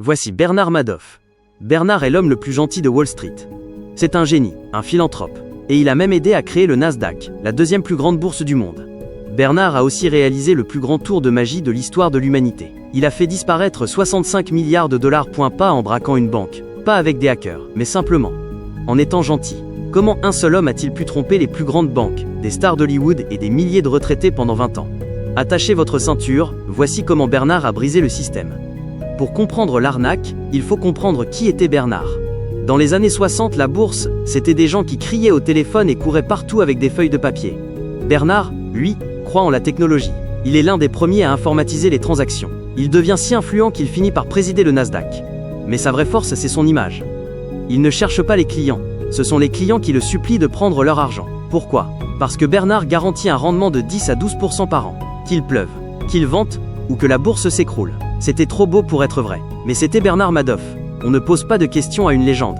Voici Bernard Madoff. Bernard est l'homme le plus gentil de Wall Street. C'est un génie, un philanthrope. Et il a même aidé à créer le Nasdaq, la deuxième plus grande bourse du monde. Bernard a aussi réalisé le plus grand tour de magie de l'histoire de l'humanité. Il a fait disparaître 65 milliards de dollars. Pas en braquant une banque, pas avec des hackers, mais simplement en étant gentil. Comment un seul homme a-t-il pu tromper les plus grandes banques, des stars d'Hollywood et des milliers de retraités pendant 20 ans? Attachez votre ceinture, voici comment Bernard a brisé le système. Pour comprendre l'arnaque, il faut comprendre qui était Bernard. Dans les années 60, la bourse, c'était des gens qui criaient au téléphone et couraient partout avec des feuilles de papier. Bernard, lui, croit en la technologie. Il est l'un des premiers à informatiser les transactions. Il devient si influent qu'il finit par présider le Nasdaq. Mais sa vraie force, c'est son image. Il ne cherche pas les clients. Ce sont les clients qui le supplient de prendre leur argent. Pourquoi? Parce que Bernard garantit un rendement de 10 à 12% par an. Qu'il pleuve, qu'il vente, ou que la bourse s'écroule. C'était trop beau pour être vrai. Mais c'était Bernard Madoff. On ne pose pas de questions à une légende.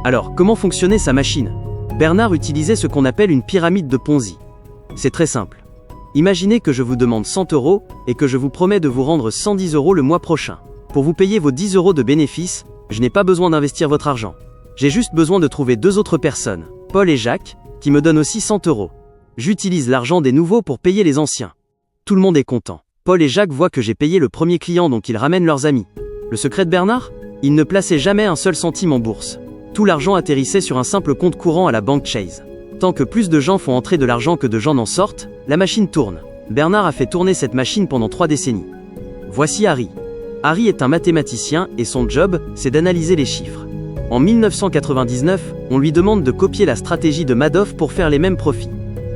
Alors, comment fonctionnait sa machine? Bernard utilisait ce qu'on appelle une pyramide de Ponzi. C'est très simple. Imaginez que je vous demande 100 € et que je vous promets de vous rendre 110 € le mois prochain. Pour vous payer vos 10 € de bénéfices, je n'ai pas besoin d'investir votre argent. J'ai juste besoin de trouver deux autres personnes, Paul et Jacques, qui me donnent aussi 100 €. J'utilise l'argent des nouveaux pour payer les anciens. Tout le monde est content. Paul et Jacques voient que j'ai payé le premier client, donc ils ramènent leurs amis. Le secret de Bernard? Il ne plaçait jamais un seul centime en bourse. Tout l'argent atterrissait sur un simple compte courant à la banque Chase. Tant que plus de gens font entrer de l'argent que de gens n'en sortent, la machine tourne. Bernard a fait tourner cette machine pendant 3 décennies. Voici Harry. Harry est un mathématicien et son job, c'est d'analyser les chiffres. En 1999, on lui demande de copier la stratégie de Madoff pour faire les mêmes profits.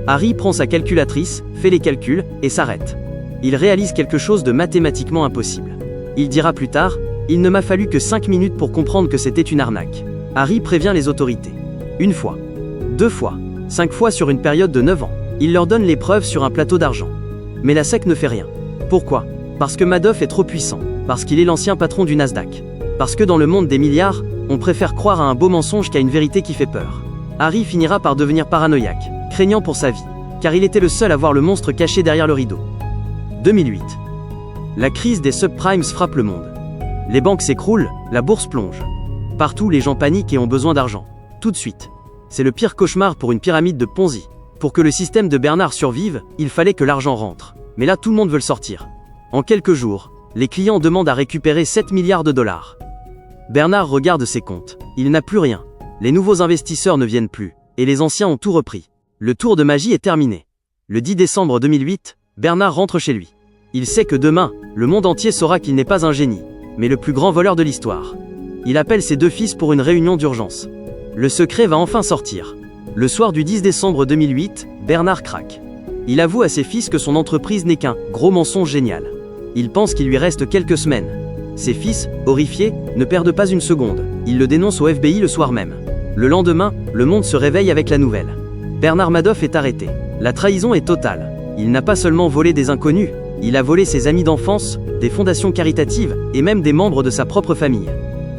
Harry prend sa calculatrice, fait les calculs, et s'arrête. Il réalise quelque chose de mathématiquement impossible. Il dira plus tard, « Il ne m'a fallu que 5 minutes pour comprendre que c'était une arnaque ». Harry prévient les autorités. 1 fois, 2 fois, 5 fois sur une période de 9 ans. Il leur donne les preuves sur un plateau d'argent. Mais la SEC ne fait rien. Pourquoi? Parce que Madoff est trop puissant. Parce qu'il est l'ancien patron du Nasdaq. Parce que dans le monde des milliards, on préfère croire à un beau mensonge qu'à une vérité qui fait peur. Harry finira par devenir paranoïaque, craignant pour sa vie, car il était le seul à voir le monstre caché derrière le rideau. 2008. La crise des subprimes frappe le monde. Les banques s'écroulent, la bourse plonge. Partout, les gens paniquent et ont besoin d'argent. Tout de suite. C'est le pire cauchemar pour une pyramide de Ponzi. Pour que le système de Bernard survive, il fallait que l'argent rentre. Mais là, tout le monde veut le sortir. En quelques jours, les clients demandent à récupérer 7 milliards de dollars. Bernard regarde ses comptes. Il n'a plus rien. Les nouveaux investisseurs ne viennent plus. Et les anciens ont tout repris. Le tour de magie est terminé. Le 10 décembre 2008, Bernard rentre chez lui. Il sait que demain, le monde entier saura qu'il n'est pas un génie, mais le plus grand voleur de l'histoire. Il appelle ses 2 fils pour une réunion d'urgence. Le secret va enfin sortir. Le soir du 10 décembre 2008, Bernard craque. Il avoue à ses fils que son entreprise n'est qu'un gros mensonge génial. Il pense qu'il lui reste quelques semaines. Ses fils, horrifiés, ne perdent pas une seconde. Ils le dénoncent au FBI le soir même. Le lendemain, le monde se réveille avec la nouvelle. Bernard Madoff est arrêté. La trahison est totale. Il n'a pas seulement volé des inconnus, il a volé ses amis d'enfance, des fondations caritatives, et même des membres de sa propre famille.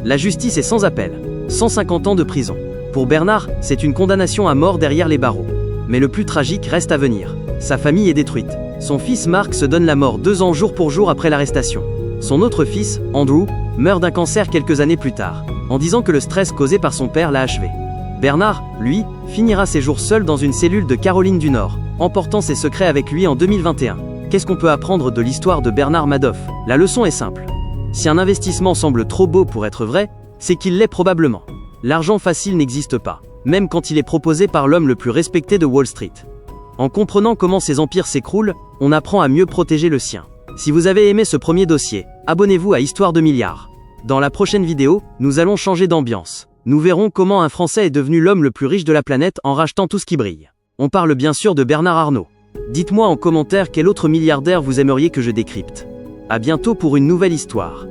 La justice est sans appel. 150 ans de prison. Pour Bernard, c'est une condamnation à mort derrière les barreaux. Mais le plus tragique reste à venir. Sa famille est détruite. Son fils Mark se donne la mort 2 ans jour pour jour après l'arrestation. Son autre fils, Andrew, meurt d'un cancer quelques années plus tard, en disant que le stress causé par son père l'a achevé. Bernard, lui, finira ses jours seul dans une cellule de Caroline du Nord, emportant ses secrets avec lui en 2021. Qu'est-ce qu'on peut apprendre de l'histoire de Bernard Madoff? La leçon est simple. Si un investissement semble trop beau pour être vrai, c'est qu'il l'est probablement. L'argent facile n'existe pas, même quand il est proposé par l'homme le plus respecté de Wall Street. En comprenant comment ces empires s'écroulent, on apprend à mieux protéger le sien. Si vous avez aimé ce premier dossier, abonnez-vous à Histoire de milliards. Dans la prochaine vidéo, nous allons changer d'ambiance. Nous verrons comment un Français est devenu l'homme le plus riche de la planète en rachetant tout ce qui brille. On parle bien sûr de Bernard Arnault. Dites-moi en commentaire quel autre milliardaire vous aimeriez que je décrypte. À bientôt pour une nouvelle histoire.